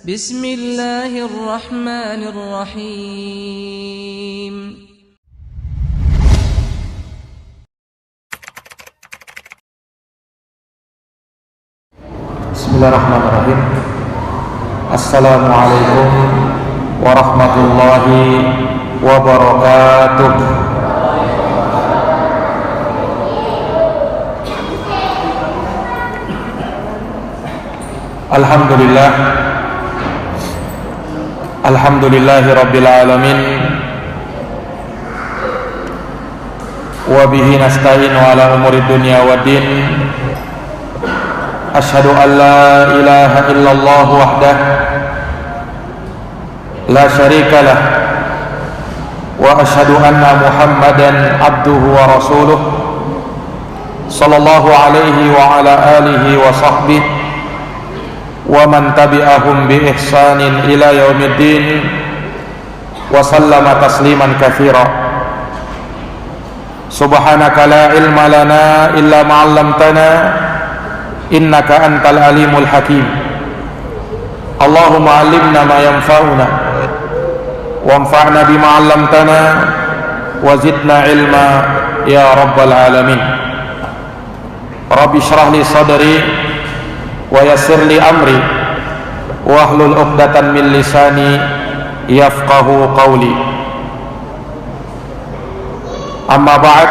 Bismillahirrahmanirrahim. Bismillahirrahmanirrahim. Assalamualaikum warahmatullahi wabarakatuh. Alhamdulillah, alhamdulillahi rabbil alamin, wa bihi nasta'inu ala umuri dunya waddin. Asyhadu an la ilaha illallah wahdah la syarika lah, wa asyhadu anna Muhammadan abduhu wa rasuluh sallallahu alaihi wa ala alihi wa sahbihi wa man tabi'ahum bi ihsanin ila yaumiddin wa sallama tasliman katsira. Subhanaka la ilma lana illa ma 'allamtana innaka antal alimul hakim. Allahumma 'allimna ma yanfa'una wanfa'na bima 'allamtana wa zidna ilma ya rabbal alamin. Rabbi shrah li sadri wa yassir li amri wahlul 'uqdatan min lisani yafqahu qawli. Amma ba'd.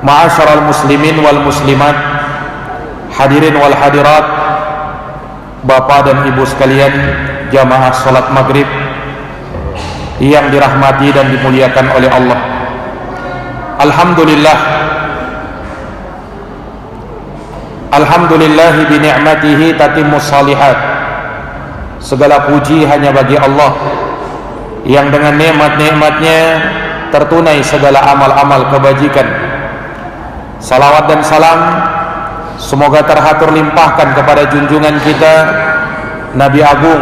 Ma'asyaral muslimin wal muslimat, hadirin wal hadirat, bapak dan ibu sekalian jamaah salat maghrib yang dirahmati dan dimuliakan oleh Allah. Alhamdulillahi bi ni'matihi tatimmus shalihat. Segala puji hanya bagi Allah yang dengan nikmat-nikmatnya tertunai segala amal-amal kebajikan. Salawat dan salam semoga terhatur limpahkan kepada junjungan kita Nabi Agung,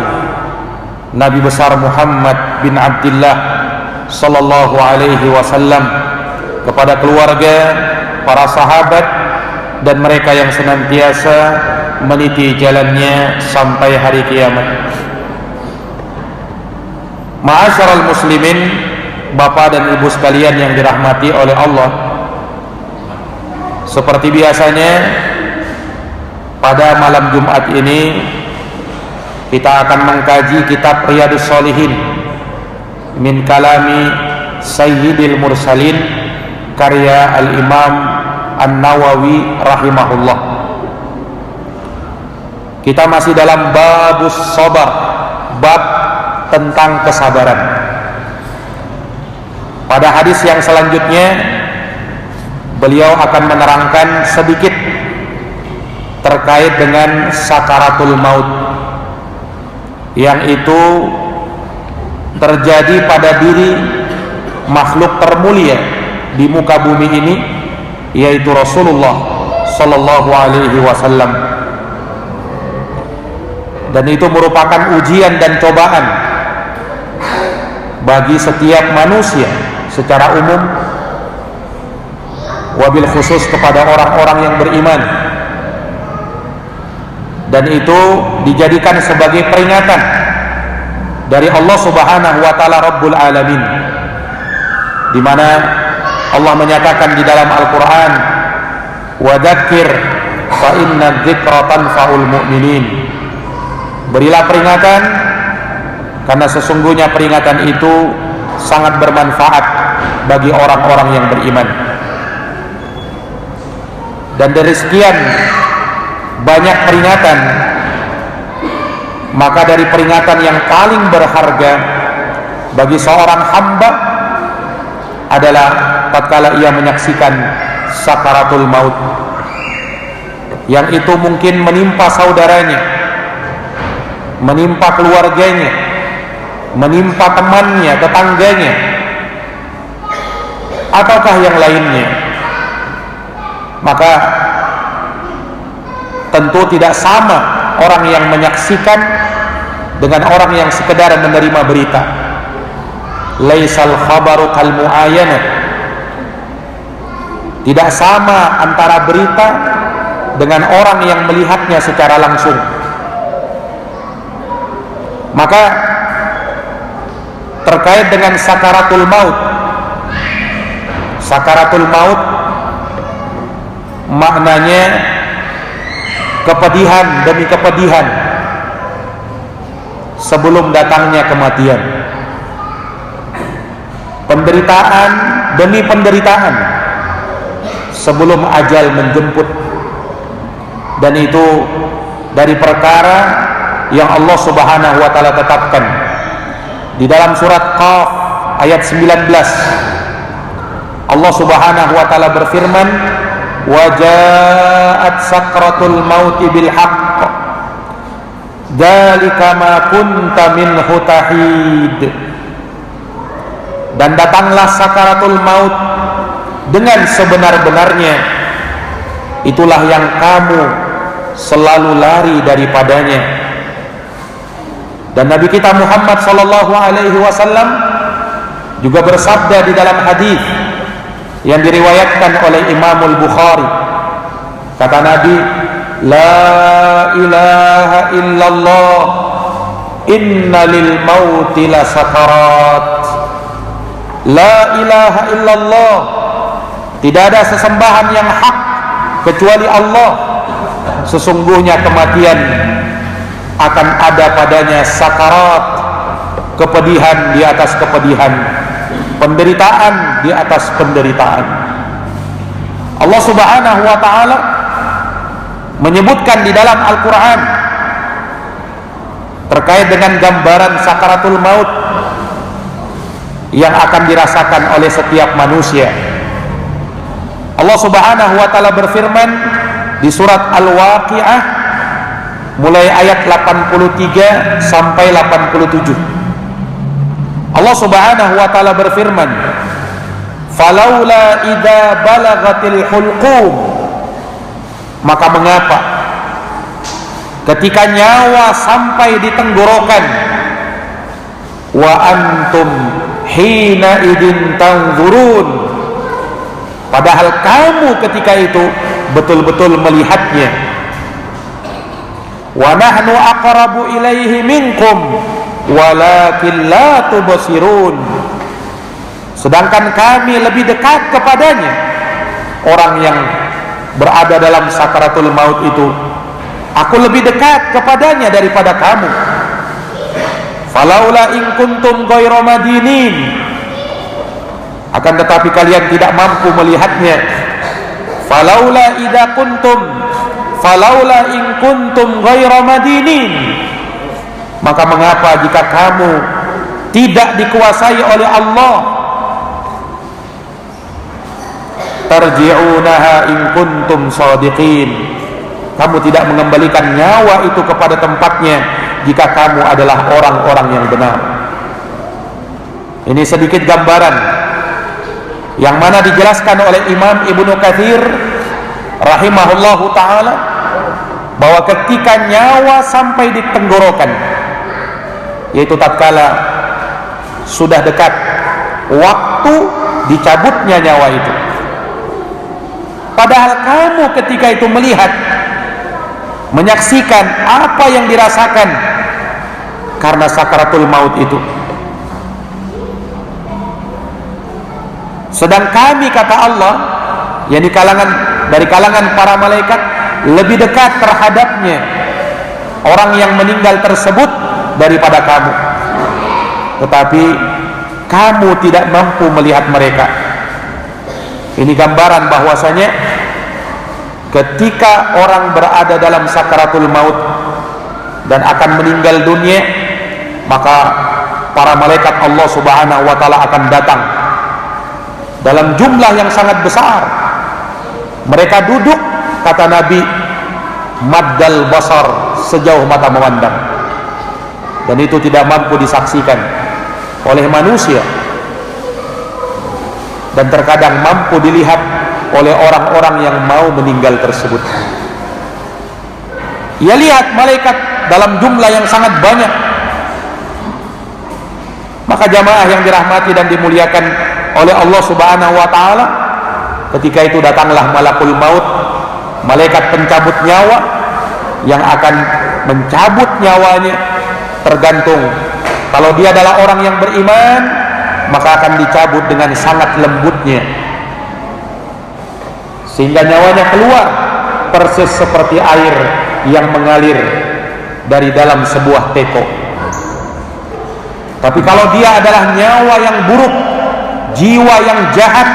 Nabi besar Muhammad bin Abdullah sallallahu alaihi wasallam, kepada keluarga, para sahabat, dan mereka yang senantiasa meniti jalannya sampai hari kiamat. Ma'asyaral muslimin, bapak dan ibu sekalian yang dirahmati oleh Allah, seperti biasanya pada malam Jumat ini kita akan mengkaji kitab Riyadhus Shalihin min kalami Sayyidil Mursalin, karya Al-Imam An-Nawawi rahimahullah. Kita masih dalam babus sabar, bab tentang kesabaran. Pada hadis yang selanjutnya beliau akan menerangkan sedikit terkait dengan sakaratul maut, yang itu terjadi pada diri makhluk termulia di muka bumi ini, yaitu Rasulullah sallallahu alaihi wasallam. Dan itu merupakan ujian dan cobaan bagi setiap manusia secara umum, wabil khusus kepada orang-orang yang beriman. Dan itu dijadikan sebagai peringatan dari Allah Subhanahu wa taala Rabbul Alamin, di mana Allah menyatakan di dalam Al-Qur'an, wa dzakir fa inna dzikra tanfa'ul mu'minin. Berilah peringatan karena sesungguhnya peringatan itu sangat bermanfaat bagi orang-orang yang beriman. Dan dari sekian banyak peringatan, maka dari peringatan yang paling berharga bagi seorang hamba adalah tatkala ia menyaksikan sakaratul maut, yang itu mungkin menimpa saudaranya, menimpa keluarganya, menimpa temannya, tetangganya, ataukah yang lainnya. Maka tentu tidak sama orang yang menyaksikan dengan orang yang sekedar menerima berita. Laisal khabaru kal mu'ayanah. Tidak sama antara berita dengan orang yang melihatnya secara langsung. Maka terkait dengan sakaratul maut, sakaratul maut maknanya kepedihan demi kepedihan sebelum datangnya kematian, penderitaan demi penderitaan sebelum ajal menjemput. Dan itu dari perkara yang Allah Subhanahu wa taala tetapkan di dalam surat Qaf ayat 19. Allah Subhanahu wa taala berfirman, "Wa ja'at sakratul mauti bil haqq dzalika ma kunta minhu tahid." Dan datanglah sakaratul maut dengan sebenar-benarnya, itulah yang kamu selalu lari daripadanya. Dan Nabi kita Muhammad sallallahu alaihi wasallam juga bersabda di dalam hadis yang diriwayatkan oleh Imamul Bukhari, kata Nabi, "La ilaha illallah, inna lil mauti la sakarat." La ilaha illallah, tidak ada sesembahan yang hak kecuali Allah. Sesungguhnya kematian akan ada padanya sakarat, kepedihan di atas kepedihan, penderitaan di atas penderitaan. Allah Subhanahu wa taala menyebutkan di dalam Al-Quran terkait dengan gambaran sakaratul maut yang akan dirasakan oleh setiap manusia. Allah Subhanahu wa taala berfirman di surat Al-Waqi'ah mulai ayat 83 sampai 87. Allah Subhanahu wa taala berfirman, "Falaula idza balagatil hulqum," maka mengapa ketika nyawa sampai di tenggorokan, wa antum hina idin tanzurun, padahal kamu ketika itu betul-betul melihatnya, wa nahnu aqrabu ilaihi minkum walakin la tubsirun, sedangkan kami lebih dekat kepadanya. Orang yang berada dalam sakaratul maut itu, aku lebih dekat kepadanya daripada kamu. Falaula in kuntum ghairu madinin, akan tetapi kalian tidak mampu melihatnya. Falaula idza kuntum, falaula in kuntum ghairu madinin, maka mengapa jika kamu tidak dikuasai oleh Allah, tarji'unaha in kuntum shadiqin, kamu tidak mengembalikan nyawa itu kepada tempatnya jika kamu adalah orang-orang yang benar. Ini sedikit gambaran yang mana dijelaskan oleh Imam Ibnu Katsir rahimahullahu ta'ala, bahwa ketika nyawa sampai di tenggorokan, yaitu tatkala sudah dekat waktu dicabutnya nyawa itu, padahal kamu ketika itu melihat, menyaksikan apa yang dirasakan karena sakaratul maut itu. Sedang kami, kata Allah, yang dari kalangan para malaikat, lebih dekat terhadapnya orang yang meninggal tersebut daripada kamu, tetapi kamu tidak mampu melihat mereka. Ini gambaran bahwasanya ketika orang berada dalam sakaratul maut dan akan meninggal dunia, maka para malaikat Allah Subhanahu wa taala akan datang dalam jumlah yang sangat besar. Mereka duduk, kata Nabi, maddal basar, sejauh mata memandang, dan itu tidak mampu disaksikan oleh manusia, dan terkadang mampu dilihat oleh orang-orang yang mau meninggal tersebut. Ia lihat malaikat dalam jumlah yang sangat banyak. Maka jamaah yang dirahmati dan dimuliakan oleh Allah Subhanahu wa taala, ketika itu datanglah malakul maut, malaikat pencabut nyawa, yang akan mencabut nyawanya tergantung. Kalau dia adalah orang yang beriman, maka akan dicabut dengan sangat lembutnya, sehingga nyawanya keluar persis seperti air yang mengalir dari dalam sebuah teko. Tapi kalau dia adalah nyawa yang buruk, jiwa yang jahat,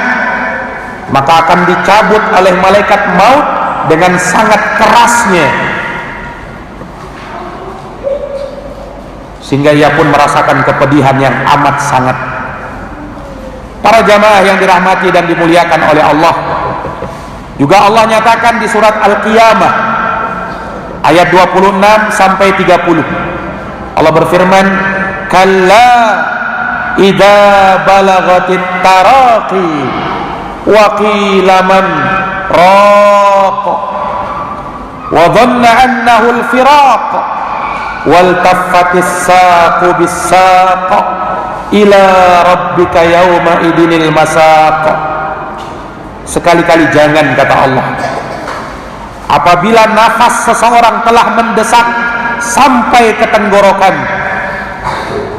maka akan dicabut oleh malaikat maut dengan sangat kerasnya, sehingga ia pun merasakan kepedihan yang amat sangat. Para jamaah yang dirahmati dan dimuliakan oleh Allah, juga Allah nyatakan di surat Al-Qiyamah ayat 26 sampai 30. Allah berfirman, "Kalla idza balagatit taraqi wa qila man raq wa dhanna annahu al-firaq wal taffatis saqu bis-saq ila rabbika yawma idinil masaq." Sekali-kali jangan, kata Allah, apabila nafas seseorang telah mendesak sampai ke tenggorokan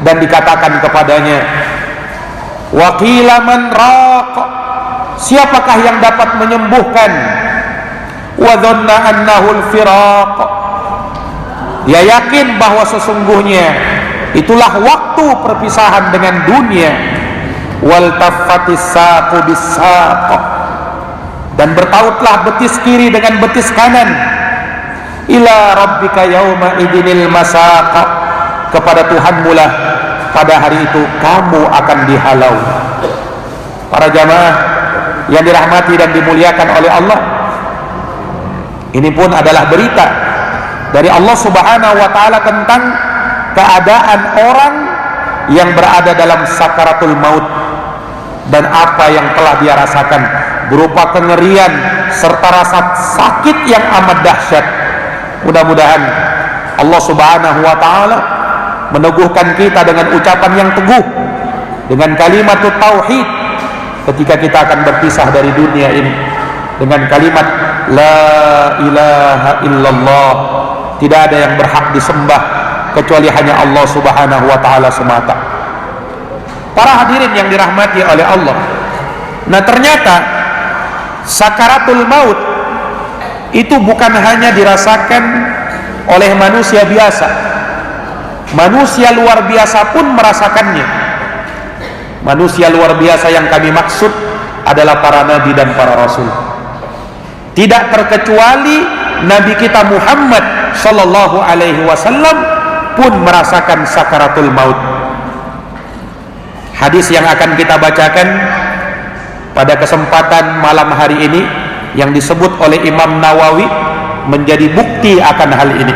dan dikatakan kepadanya, wa qila man raq, siapakah yang dapat menyembuhkan, wa dhanna annahu al-firaq, dia yakin bahwa sesungguhnya itulah waktu perpisahan dengan dunia, wal taffatis saqu bis-saq, dan bertautlah betis kiri dengan betis kanan, ila rabbika yauma idinil masaq, kepada Tuhanmu lah pada hari itu kamu akan dihalau. Para jamaah yang dirahmati dan dimuliakan oleh Allah, ini pun adalah berita dari Allah Subhanahu wa taala tentang keadaan orang yang berada dalam sakaratul maut dan apa yang telah dia rasakan berupa kengerian serta rasa sakit yang amat dahsyat. Mudah-mudahan Allah Subhanahu wa taala meneguhkan kita dengan ucapan yang teguh, dengan kalimat tauhid ketika kita akan berpisah dari dunia ini, dengan kalimat la ilaha illallah, tidak ada yang berhak disembah kecuali hanya Allah Subhanahu wa taala semata. Para hadirin yang dirahmati oleh Allah, nah ternyata sakaratul maut itu bukan hanya dirasakan oleh manusia biasa. Manusia luar biasa pun merasakannya. Manusia luar biasa yang kami maksud adalah para nabi dan para rasul. Tidak terkecuali Nabi kita Muhammad sallallahu alaihi wasallam pun merasakan sakaratul maut. Hadis yang akan kita bacakan pada kesempatan malam hari ini yang disebut oleh Imam Nawawi menjadi bukti akan hal ini.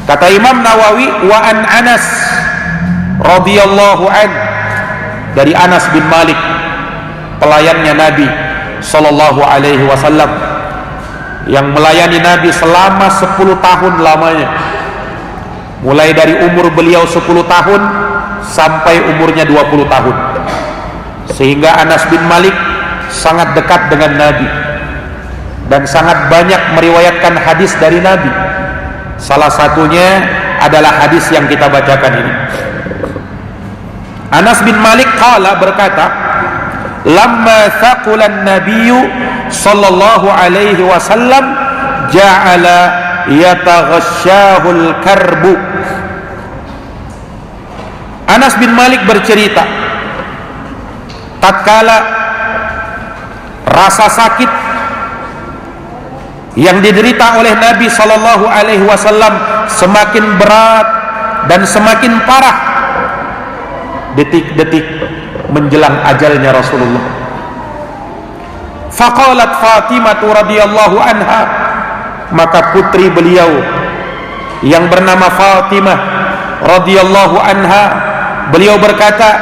Kata Imam Nawawi, wa an Anas radhiyallahu an, dari Anas bin Malik, pelayannya Nabi sallallahu alaihi wasallam, yang melayani Nabi selama 10 tahun lamanya, mulai dari umur beliau 10 tahun sampai umurnya 20 tahun, sehingga Anas bin Malik sangat dekat dengan Nabi dan sangat banyak meriwayatkan hadis dari Nabi. Salah satunya adalah hadis yang kita bacakan ini. Anas bin Malik qala, berkata, lamma thaqulan nabiyyu sallallahu alaihi wasallam ja'ala yataghashshahul karbu. Anas bin Malik bercerita, tatkala rasa sakit yang diderita oleh Nabi sallallahu alaihi wasallam semakin berat dan semakin parah detik-detik menjelang ajalnya Rasulullah. Faqalat Fatimah radhiyallahu anha, maka putri beliau yang bernama Fatimah radhiyallahu anha, beliau berkata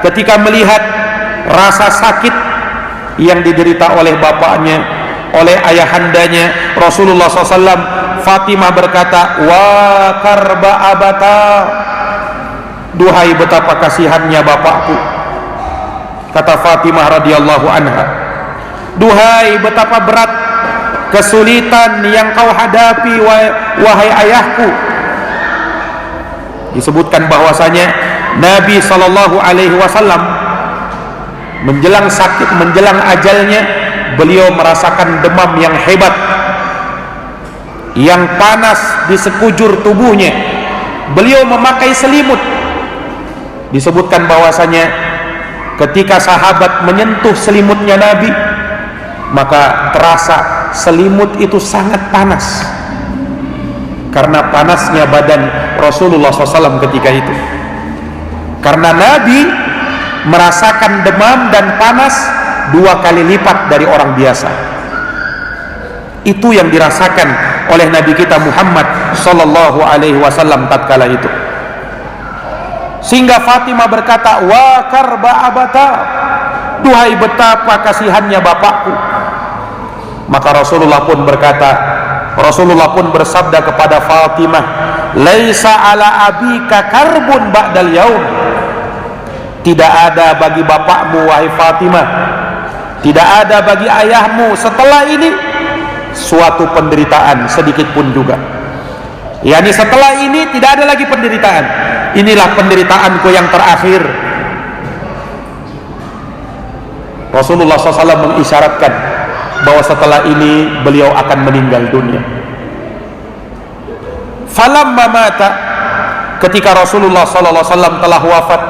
ketika melihat rasa sakit yang diderita oleh bapaknya, oleh ayahandanya Rasulullah SAW, Fatimah berkata, wa karba abata, duhai betapa kasihannya bapakku. Kata Fatimah radhiyallahu anha, duhai betapa berat kesulitan yang kau hadapi wahai ayahku. Disebutkan bahwasanya Nabi Shallallahu Alaihi Wasallam menjelang sakit, menjelang ajalnya, beliau merasakan demam yang hebat, yang panas di sekujur tubuhnya. Beliau memakai selimut. Disebutkan bahwasanya ketika sahabat menyentuh selimutnya Nabi, maka terasa selimut itu sangat panas, karena panasnya badan Rasulullah SAW ketika itu. Karena Nabi merasakan demam dan panas 2 kali lipat dari orang biasa. Itu yang dirasakan oleh Nabi kita Muhammad Sallallahu Alaihi Wasallam tatkala itu. Sehingga Fatimah berkata, wa karba abata, duhai betapa kasihannya bapakku. Maka Rasulullah pun berkata, Rasulullah pun bersabda kepada Fatimah, laisa ala abika karbun ba'dal yaum. Tidak ada bagi bapakmu wahai Fatimah, tidak ada bagi ayahmu setelah ini suatu penderitaan sedikit pun juga. Yani setelah ini tidak ada lagi penderitaan. Inilah penderitaanku yang terakhir. Rasulullah SAW mengisyaratkan bahwa setelah ini beliau akan meninggal dunia. Falamma mata, ketika Rasulullah SAW telah wafat,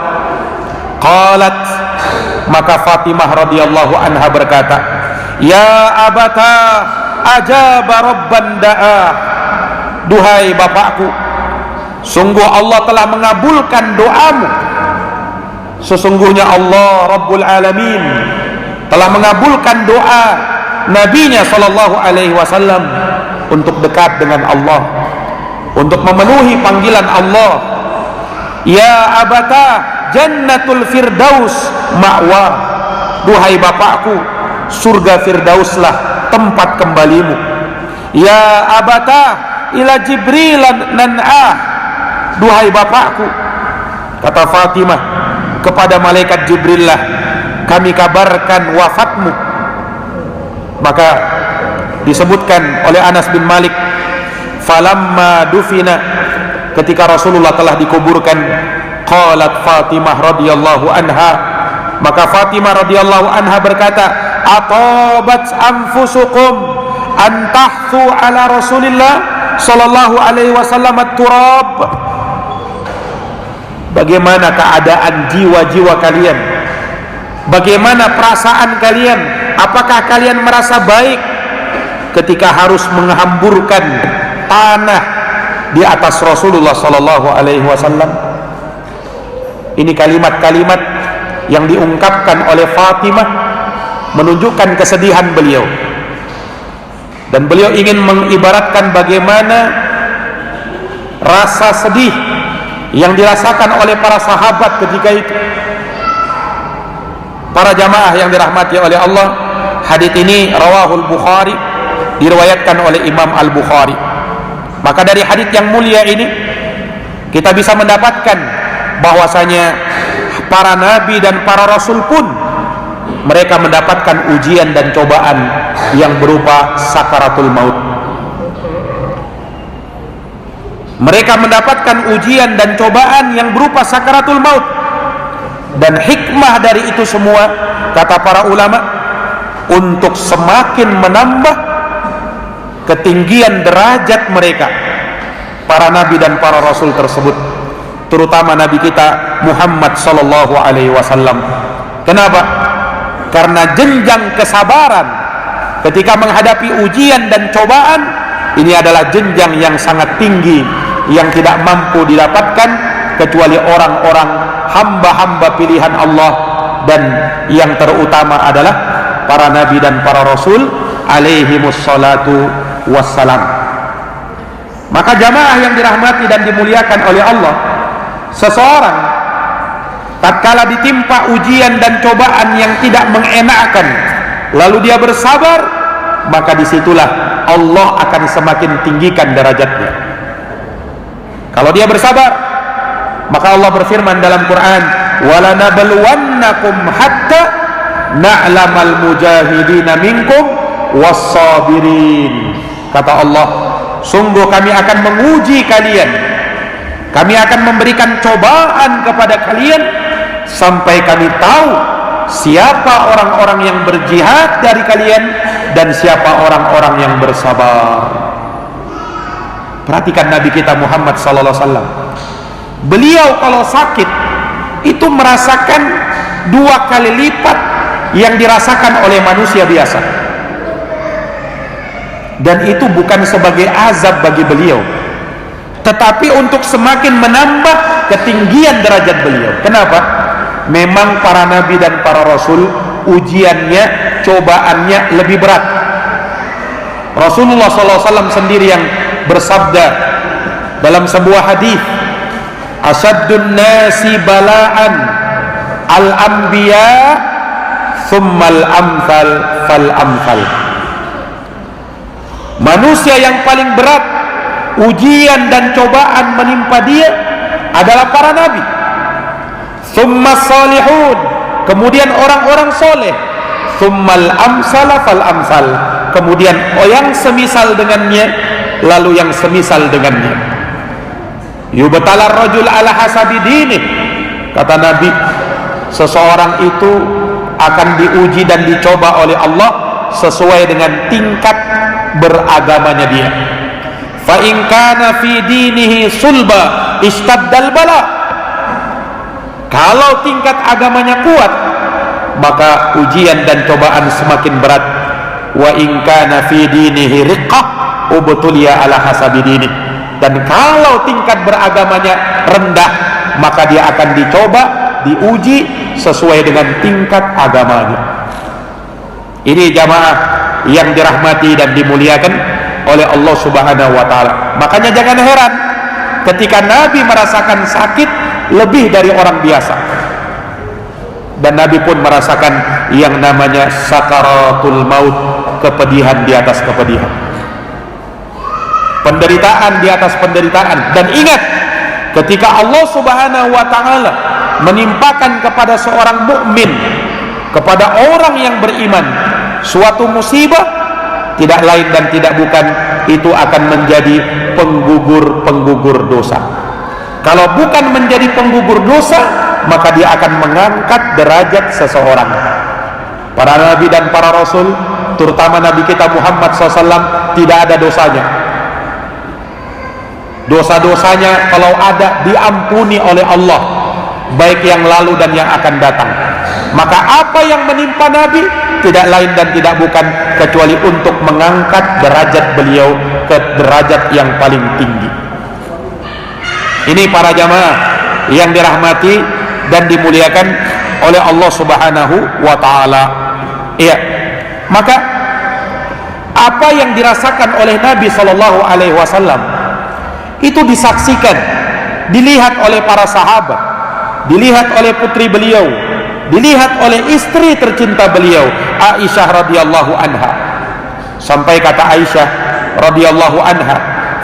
qalat, maka Fatimah radhiyallahu anha berkata, ya abata ajaba rabban da'a, duhai bapakku, sungguh Allah telah mengabulkan doamu. Sesungguhnya Allah Rabbul Alamin telah mengabulkan doa Nabinya Sallallahu Alaihi Wasallam untuk dekat dengan Allah, untuk memenuhi panggilan Allah. Ya abata jannatul firdaus ma'wa, duhai bapakku, surga firdauslah tempat kembalimu. Ya abata ila Jibril nan'ah, duhai bapakku, kata Fatimah, kepada malaikat Jibril lah kami kabarkan wafatmu. Maka disebutkan oleh Anas bin Malik, falamma dufina, ketika Rasulullah telah dikuburkan, qalat Fatimah radhiyallahu anha, maka Fatimah radhiyallahu anha berkata, atabat anfusukum an tahthu ala Rasulillah sallallahu alaihi wasallam at-turab. Bagaimana keadaan jiwa-jiwa kalian? Bagaimana perasaan kalian? Apakah kalian merasa baik ketika harus menghamburkan tanah di atas Rasulullah sallallahu alaihi wasallam? Ini kalimat-kalimat yang diungkapkan oleh Fatimah menunjukkan kesedihan beliau. Dan beliau ingin mengibaratkan bagaimana rasa sedih yang dirasakan oleh para sahabat ketika itu. Para jamaah yang dirahmati oleh Allah, hadits ini rawahul Bukhari, diriwayatkan oleh Imam Al-Bukhari. Maka dari hadits yang mulia ini kita bisa mendapatkan bahwasanya para nabi dan para rasul pun mereka mendapatkan ujian dan cobaan yang berupa sakaratul maut. Mereka mendapatkan ujian dan cobaan yang berupa sakaratul maut. Dan hikmah dari itu semua, kata para ulama, untuk semakin menambah ketinggian derajat mereka, para nabi dan para rasul tersebut, terutama nabi kita Muhammad sallallahu alaihi wasallam. Kenapa? Karena jenjang kesabaran ketika menghadapi ujian dan cobaan ini adalah jenjang yang sangat tinggi, yang tidak mampu didapatkan kecuali orang-orang hamba-hamba pilihan Allah, dan yang terutama adalah para nabi dan para rasul alaihimus salatu wassalam. Maka jamaah yang dirahmati dan dimuliakan oleh Allah, seseorang tatkala ditimpa ujian dan cobaan yang tidak mengenakan, lalu dia bersabar, maka disitulah Allah akan semakin tinggikan derajatnya. Kalau dia bersabar, maka Allah berfirman dalam Quran, walanabluwannakum hatta na'lamal mujahidina minkum wassabirin. Kata Allah, sungguh kami akan menguji kalian kami akan memberikan cobaan kepada kalian sampai kami tahu siapa orang-orang yang berjihad dari kalian dan siapa orang-orang yang bersabar. Perhatikan Nabi kita Muhammad sallallahu alaihi wasallam. Beliau kalau sakit itu merasakan 2 kali lipat yang dirasakan oleh manusia biasa. Dan itu bukan sebagai azab bagi beliau, tetapi untuk semakin menambah ketinggian derajat beliau. Kenapa? Memang para nabi dan para rasul ujiannya, cobaannya lebih berat. Rasulullah SAW sendiri yang bersabda dalam sebuah hadis, asaddun nasi bala'an al-anbiya thummal amthal fal amthal. Manusia yang paling berat ujian dan cobaan menimpa dia adalah para nabi, thumma salihun, kemudian orang-orang soleh, thummal amsala fal amsal, kemudian yang semisal dengannya, lalu yang semisal dengannya. Yubtalar rajul ala hasabi dinih, kata Nabi, seseorang itu akan diuji dan dicoba oleh Allah sesuai dengan tingkat beragamanya dia. Fa in kana fi dinihi sulba istaddal bala, kalau tingkat agamanya kuat maka ujian dan cobaan semakin berat. Wa in kana fi dinihi riqqah ubtuliya ala hasabi dinih, dan kalau tingkat beragamanya rendah maka dia akan dicoba, diuji sesuai dengan tingkat agamanya. Ini jamaah yang dirahmati dan dimuliakan oleh Allah Subhanahu wa taala. Makanya jangan heran ketika Nabi merasakan sakit lebih dari orang biasa. Dan Nabi pun merasakan yang namanya sakaratul maut, kepedihan di atas kepedihan, penderitaan di atas penderitaan. Dan ingat, ketika Allah Subhanahu wa taala menimpakan kepada seorang mukmin, kepada orang yang beriman, suatu musibah, tidak lain dan tidak bukan itu akan menjadi penggugur dosa. Kalau bukan menjadi penggugur dosa, maka dia akan mengangkat derajat seseorang. Para nabi dan para rasul, terutama Nabi kita Muhammad SAW, tidak ada dosanya. Dosa-dosanya kalau ada diampuni oleh Allah, baik yang lalu dan yang akan datang. Maka apa yang menimpa Nabi tidak lain dan tidak bukan kecuali untuk mengangkat derajat beliau ke derajat yang paling tinggi. Ini para jamaah yang dirahmati dan dimuliakan oleh Allah Subhanahu wa taala. Iya. Maka apa yang dirasakan oleh Nabi sallallahu alaihi wasallam itu disaksikan, dilihat oleh para sahabat, dilihat oleh putri beliau, dilihat oleh istri tercinta beliau, Aisyah radhiyallahu anha. Sampai kata Aisyah radhiyallahu anha,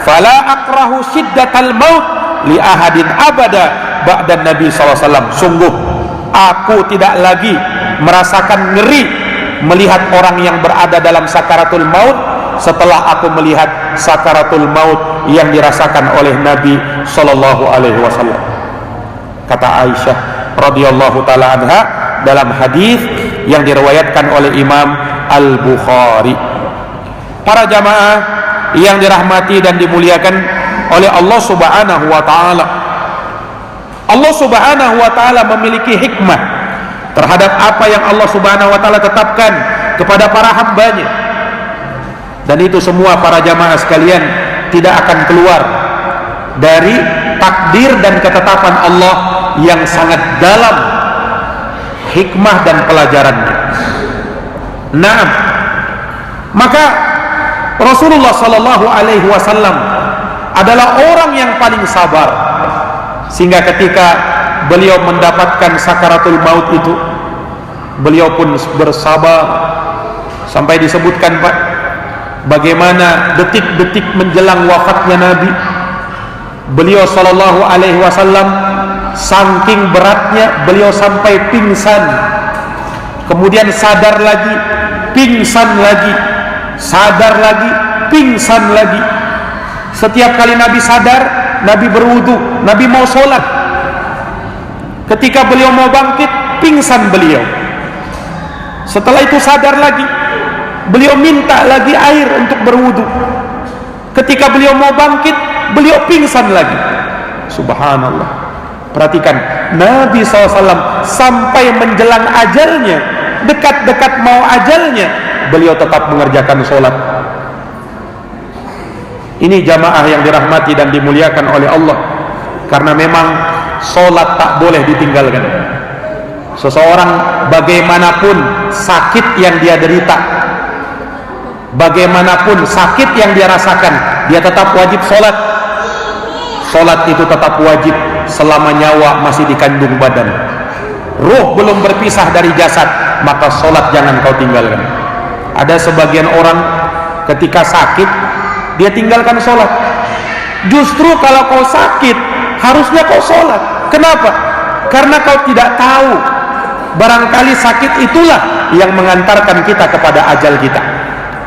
"Fala akrahu syiddatal maut li ahadin abada ba'da Nabi sallallahu alaihi wasallam." Sungguh aku tidak lagi merasakan ngeri melihat orang yang berada dalam sakaratul maut setelah aku melihat sakaratul maut yang dirasakan oleh Nabi sallallahu alaihi wasallam. Kata Aisyah radhiyallahu taala anha dalam hadis yang diriwayatkan oleh Imam Al-Bukhari. Para jamaah yang dirahmati dan dimuliakan oleh Allah Subhanahu wa taala, Allah Subhanahu wa taala memiliki hikmah terhadap apa yang Allah Subhanahu wa taala tetapkan kepada para hambanya. Dan itu semua para jamaah sekalian tidak akan keluar dari takdir dan ketetapan Allah yang sangat dalam hikmah dan pelajarannya. Naam. Maka Rasulullah sallallahu alaihi wasallam adalah orang yang paling sabar, sehingga ketika beliau mendapatkan sakaratul maut itu, beliau pun bersabar. Sampai disebutkan Pak, bagaimana detik-detik menjelang wafatnya Nabi, beliau sallallahu alaihi wasallam saking beratnya beliau sampai pingsan, kemudian sadar lagi, pingsan lagi, sadar lagi, pingsan lagi. Setiap kali Nabi sadar, Nabi berwudu, Nabi mau sholat. Ketika beliau mau bangkit, pingsan beliau. Setelah itu sadar lagi, beliau minta lagi air untuk berwudu. Ketika beliau mau bangkit, beliau pingsan lagi. Subhanallah. Perhatikan, Nabi SAW sampai menjelang ajalnya, dekat-dekat mau ajalnya, beliau tetap mengerjakan sholat. Ini jamaah yang dirahmati dan dimuliakan oleh Allah. Karena memang sholat tak boleh ditinggalkan. Seseorang bagaimanapun sakit yang dia derita, bagaimanapun sakit yang dia rasakan, dia tetap wajib sholat. Sholat itu tetap wajib selama nyawa masih dikandung badan. Ruh belum berpisah dari jasad, maka sholat jangan kau tinggalkan. Ada sebagian orang ketika sakit, dia tinggalkan sholat. Justru kalau kau sakit, harusnya kau sholat. Kenapa? Karena kau tidak tahu, barangkali sakit itulah yang mengantarkan kita kepada ajal kita.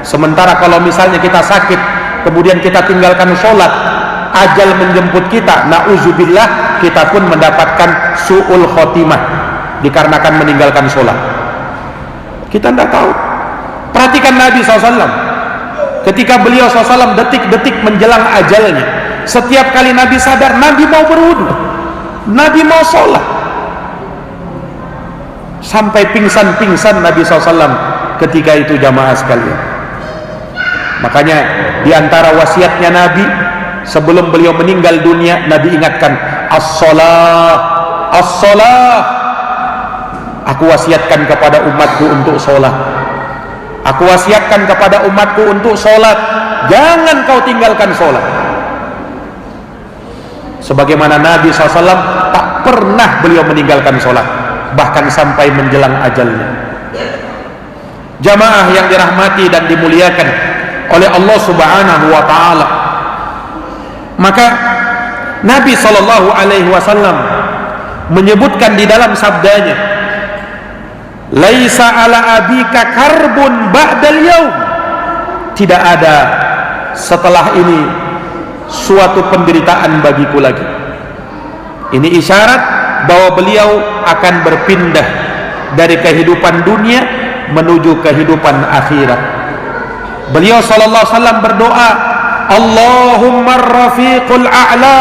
Sementara kalau misalnya kita sakit, kemudian kita tinggalkan sholat, ajal menjemput kita, na'udzubillah, kita pun mendapatkan su'ul khotimah dikarenakan meninggalkan sholat. Kita tidak tahu. Perhatikan Nabi SAW. Ketika beliau SAW detik-detik menjelang ajalnya, setiap kali Nabi sadar, Nabi mau berwudu, Nabi mau sholat. Sampai pingsan-pingsan Nabi SAW ketika itu, jamaah sekalian. Makanya diantara wasiatnya Nabi sebelum beliau meninggal dunia, Nabi ingatkan, as-sholah, as-sholah. Aku wasiatkan kepada umatku untuk sholat. Aku wasiatkan kepada umatku untuk sholat. Jangan kau tinggalkan sholat. Sebagaimana Nabi SAW tak pernah beliau meninggalkan sholat, bahkan sampai menjelang ajalnya. Jamaah yang dirahmati dan dimuliakan oleh Allah Subhanahu wa ta'ala, maka Nabi SAW menyebutkan di dalam sabdanya, laisa ala abika karbun ba'dal yaum, tidak ada setelah ini suatu penderitaan bagiku lagi. Ini isyarat bahwa beliau akan berpindah dari kehidupan dunia menuju kehidupan akhirat. Beliau SAW berdoa, Allahumma rafiqul a'la,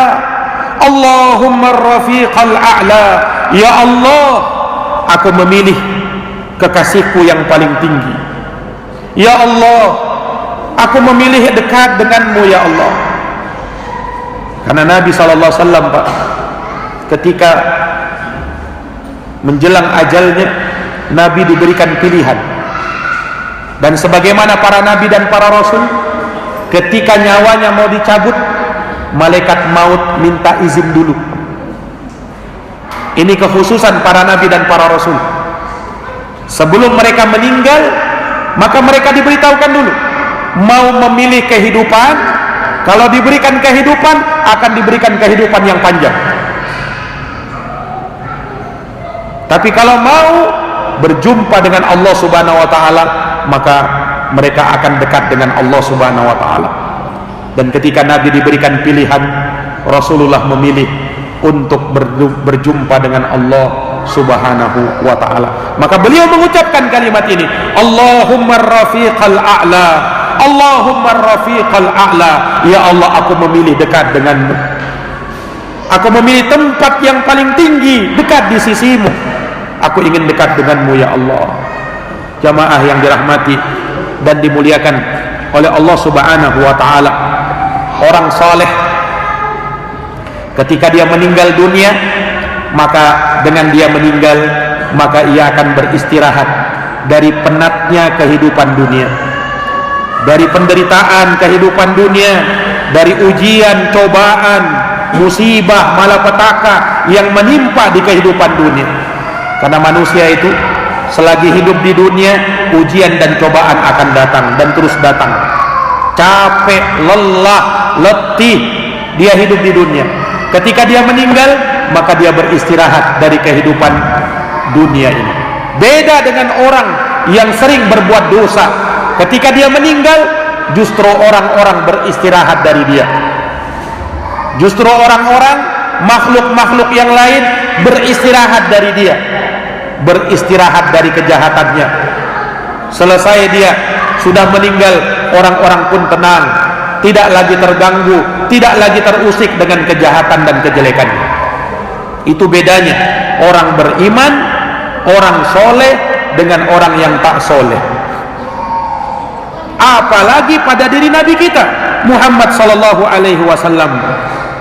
Allahumma rafiqul a'la. Ya Allah, aku memilih kekasihku yang paling tinggi. Ya Allah, aku memilih dekat denganmu ya Allah. Karena Nabi SAW, Pak, ketika menjelang ajalnya, Nabi diberikan pilihan. Dan sebagaimana para Nabi dan para Rasul, ketika nyawanya mau dicabut, malaikat maut minta izin dulu. Ini kekhususan para Nabi dan para Rasul. Sebelum mereka meninggal, maka mereka diberitahukan dulu, mau memilih kehidupan. Kalau diberikan kehidupan, akan diberikan kehidupan yang panjang. Tapi kalau mau berjumpa dengan Allah Subhanahu wa ta'ala, maka mereka akan dekat dengan Allah Subhanahu wa ta'ala. Dan ketika Nabi diberikan pilihan, Rasulullah memilih untuk berjumpa dengan Allah Subhanahu wa ta'ala. Maka beliau mengucapkan kalimat ini, Allahumma rafiqal a'la, Allahumma rafiqal a'la. Ya Allah, aku memilih dekat denganmu. Aku memilih tempat yang paling tinggi, dekat di sisimu. Aku ingin dekat denganmu ya Allah. Jamaah yang dirahmati dan dimuliakan oleh Allah Subhanahu wa ta'ala, orang saleh ketika dia meninggal dunia, maka dengan dia meninggal, maka ia akan beristirahat dari penatnya kehidupan dunia, dari penderitaan kehidupan dunia, dari ujian, cobaan, musibah, malapetaka yang menimpa di kehidupan dunia. Karena manusia itu selagi hidup di dunia, ujian dan cobaan akan datang dan terus datang. Capek, lelah, letih dia hidup di dunia. Ketika dia meninggal, maka dia beristirahat dari kehidupan dunia ini. Beda dengan orang yang sering berbuat dosa. Ketika dia meninggal, justru orang-orang beristirahat dari dia. Justru orang-orang, makhluk-makhluk yang lain beristirahat dari dia, beristirahat dari kejahatannya. Selesai dia sudah meninggal, orang-orang pun tenang, tidak lagi terganggu, tidak lagi terusik dengan kejahatan dan kejelekannya. Itu bedanya orang beriman, orang soleh dengan orang yang tak soleh. Apalagi pada diri Nabi kita Muhammad sallallahu alaihi wasallam.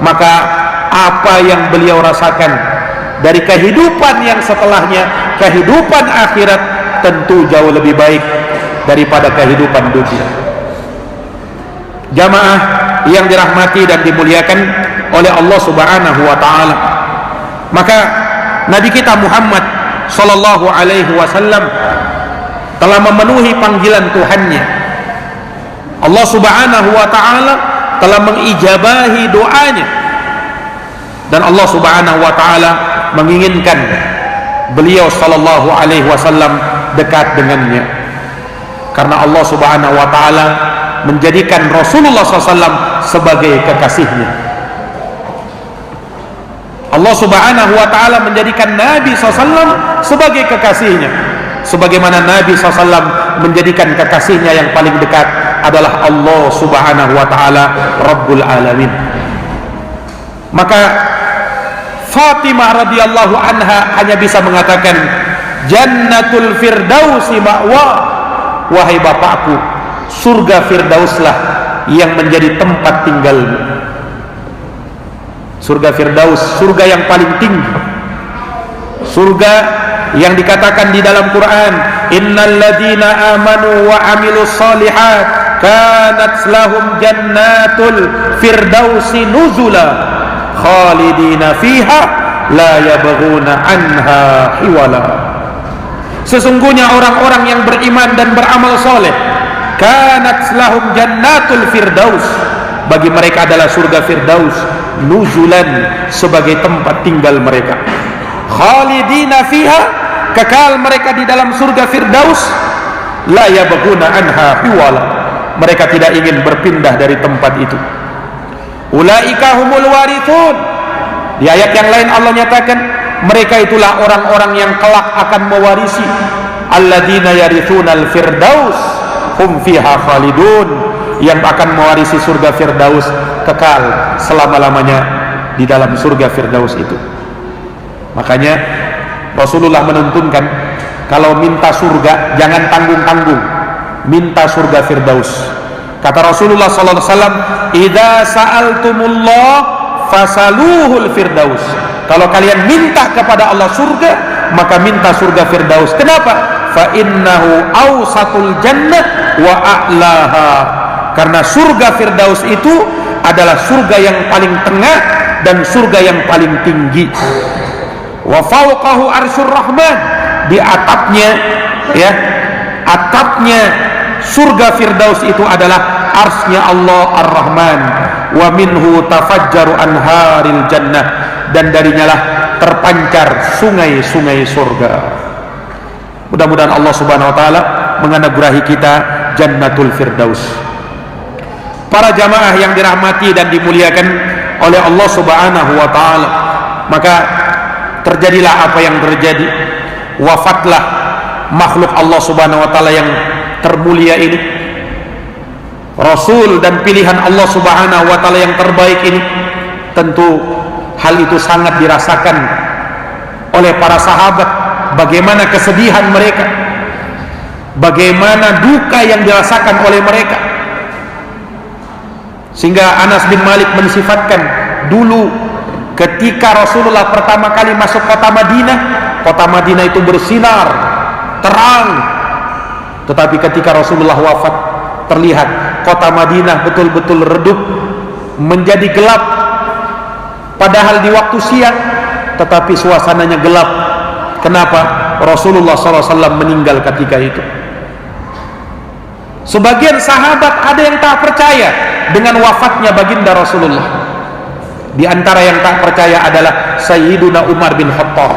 Maka apa yang beliau rasakan dari kehidupan yang setelahnya, kehidupan akhirat, tentu jauh lebih baik daripada kehidupan dunia. Jamaah yang dirahmati dan dimuliakan oleh Allah Subhanahu wa taala. Maka Nabi kita Muhammad sallallahu alaihi wasallam telah memenuhi panggilan Tuhannya. Allah Subhanahu wa taala telah mengijabahi doanya, dan Allah Subhanahu wa taala menginginkan beliau sallallahu alaihi wasallam dekat dengannya, karena Allah Subhanahu wa taala menjadikan Rasulullah SAW sebagai kekasihnya. Allah Subhanahu wa taala menjadikan Nabi SAW sebagai kekasihnya, sebagaimana Nabi SAW menjadikan kekasihnya yang paling dekat adalah Allah Subhanahu wa taala Rabbul Alamin. Maka Fatimah radhiyallahu anha hanya bisa mengatakan, Jannatul Firdausi ma'wa, wahai bapakku, surga Firdauslah yang menjadi tempat tinggalmu. Surga Firdaus, surga yang paling tinggi, surga yang dikatakan di dalam Quran, innal ladina amanu wa amilus solihat kanat lahum jannatul firdausi nuzula khalidina fiha la yabghuna anha hiwala. Sesungguhnya orang-orang yang beriman dan beramal soleh, kanat lahum jannatul firdaus, bagi mereka adalah surga Firdaus, nuzulan, sebagai tempat tinggal mereka, khalidina fiha, kekal mereka di dalam surga Firdaus, la yabghuna anha hiwala, mereka tidak ingin berpindah dari tempat itu. Ulaika humul warithun, di ayat yang lain Allah nyatakan mereka itulah orang-orang yang kelak akan mewarisi, alladzina yarithunal firdaus hum fiha khalidun, yang akan mewarisi surga Firdaus, kekal selama-lamanya di dalam surga Firdaus itu. Makanya Rasulullah menuntunkan, kalau minta surga jangan tanggung-tanggung, minta surga Firdaus. Kata Rasulullah sallallahu alaihi wasallam, idza sa'altumullah fasaluhul firdaus. Kalau kalian minta kepada Allah surga, maka minta surga Firdaus. Kenapa? Fa innahu awsatul jannah wa a'laha, karena surga Firdaus itu adalah surga yang paling tengah dan surga yang paling tinggi. Wa fawqahu arsyur rahman, di atapnya, ya, atapnya surga Firdaus itu adalah arsy-Nya Allah Ar-Rahman. Wa minhu tafajjaru anharil jannah, dan darinya lah terpancar sungai-sungai surga. Mudah-mudahan Allah Subhanahu wa taala menganugerahi kita Jannatul Firdaus. Para jamaah yang dirahmati dan dimuliakan oleh Allah Subhanahu wa taala, maka terjadilah apa yang terjadi. Wafatlah makhluk Allah Subhanahu wa taala yang termulia ini, Rasul dan pilihan Allah Subhanahu wa taala yang terbaik ini. Tentu hal itu sangat dirasakan oleh para sahabat, bagaimana kesedihan mereka, bagaimana duka yang dirasakan oleh mereka, sehingga Anas bin Malik mensifatkan dulu ketika Rasulullah pertama kali masuk kota Madinah itu bersinar terang, tetapi ketika Rasulullah wafat terlihat kota Madinah betul-betul redup menjadi gelap, padahal di waktu siang tetapi suasananya gelap. Kenapa? Rasulullah SAW meninggal ketika itu. Sebagian sahabat ada yang tak percaya dengan wafatnya baginda Rasulullah. Di antara yang tak percaya adalah Sayyiduna Umar bin Khattab.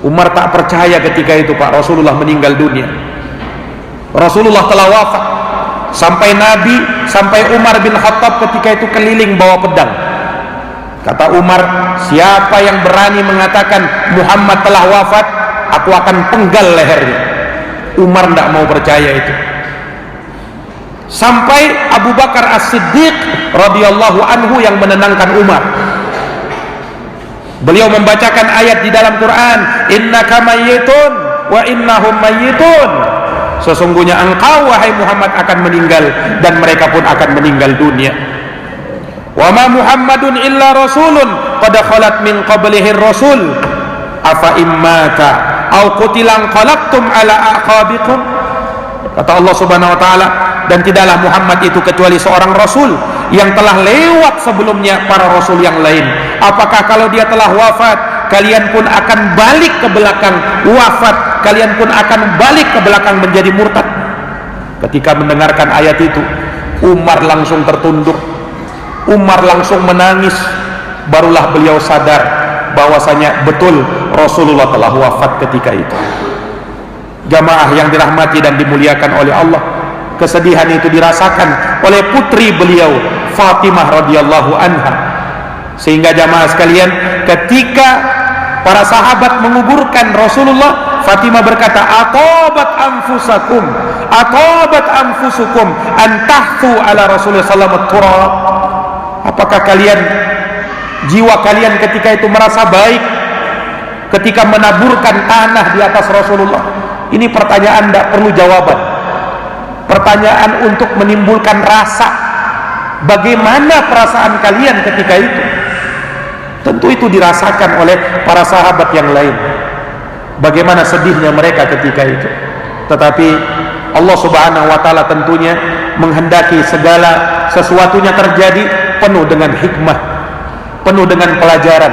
Umar tak percaya ketika itu, Pak, Rasulullah meninggal dunia. Rasulullah telah wafat, sampai Nabi, sampai Umar bin Khattab ketika itu keliling bawa pedang. Kata Umar, siapa yang berani mengatakan Muhammad telah wafat, aku akan penggal lehernya. Umar tidak mau percaya itu. Sampai Abu Bakar As-Siddiq radhiyallahu anhu yang menenangkan Umar. Beliau membacakan ayat di dalam Quran, innaka mayyitun wa innahum mayyitun. Sesungguhnya engkau wahai Muhammad akan meninggal dan mereka pun akan meninggal dunia. Wa ma Muhammadun illa rasulun qad khalat min qablihi rasul afa immata au qutilan qalaqtum ala aqabikum. Kata Allah Subhanahu wa taala, dan tidaklah Muhammad itu kecuali seorang rasul yang telah lewat sebelumnya para rasul yang lain. Apakah kalau dia telah wafat, kalian pun akan balik ke belakang wafat, kalian pun akan balik ke belakang menjadi murtad? Ketika mendengarkan ayat itu, Umar langsung tertunduk, Umar langsung menangis. Barulah beliau sadar bahwasanya betul Rasulullah telah wafat ketika itu. Jamaah yang dirahmati dan dimuliakan oleh Allah, kesedihan itu dirasakan oleh putri beliau Fatimah radhiyallahu anha. Sehingga jamaah sekalian, ketika para sahabat menguburkan Rasulullah, Fatimah berkata, atabat anfusukum an tahfu ala Rasulullah sallallahu alaihi wasallam. Apakah kalian, jiwa kalian ketika itu merasa baik ketika menaburkan tanah di atas Rasulullah? Ini pertanyaan tidak perlu jawaban, pertanyaan untuk menimbulkan rasa. Bagaimana perasaan kalian ketika itu? Tentu itu dirasakan oleh para sahabat yang lain. Bagaimana sedihnya mereka ketika itu. Tetapi Allah Subhanahu wa taala tentunya menghendaki segala sesuatunya terjadi penuh dengan hikmah, penuh dengan pelajaran.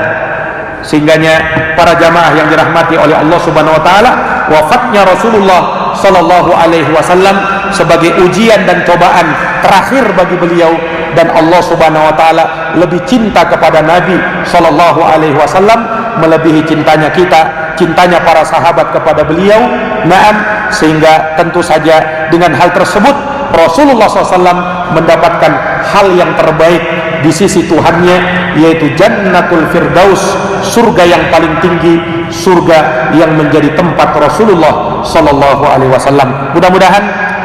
Sehingganya para jamaah yang dirahmati oleh Allah Subhanahu wa taala, wafatnya Rasulullah sallallahu alaihi wasallam sebagai ujian dan cobaan terakhir bagi beliau, dan Allah Subhanahu wa taala lebih cinta kepada Nabi sallallahu alaihi wasallam melebihi cintanya kita, cintanya para sahabat kepada beliau. Naam, sehingga tentu saja dengan hal tersebut Rasulullah SAW mendapatkan hal yang terbaik di sisi Tuhannya, yaitu Jannatul Firdaus, surga yang paling tinggi, surga yang menjadi tempat Rasulullah Sallallahu Alaihi Wasallam. Mudah-mudahan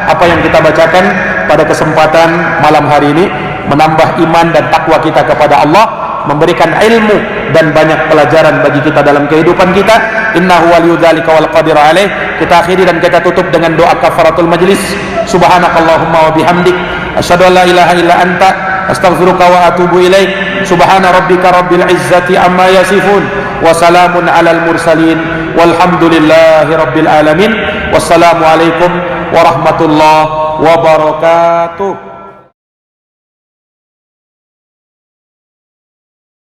apa yang kita bacakan pada kesempatan malam hari ini menambah iman dan takwa kita kepada Allah, memberikan ilmu dan banyak pelajaran bagi kita dalam kehidupan kita. Innahu waliyudzalika wal qadir alaih. Kita akhiri dan kita tutup dengan doa kafaratul majlis. Subhanakallahumma wa bihamdik, asyhadu an la ilaha illa anta, astaghfiruka wa atubu ilaik. Subhana rabbika rabbil izzati amma yasifun, wa salamun alal mursalin, walhamdulillahi rabbil alamin. Wassalamu alaikum warahmatullahi wabarakatuh.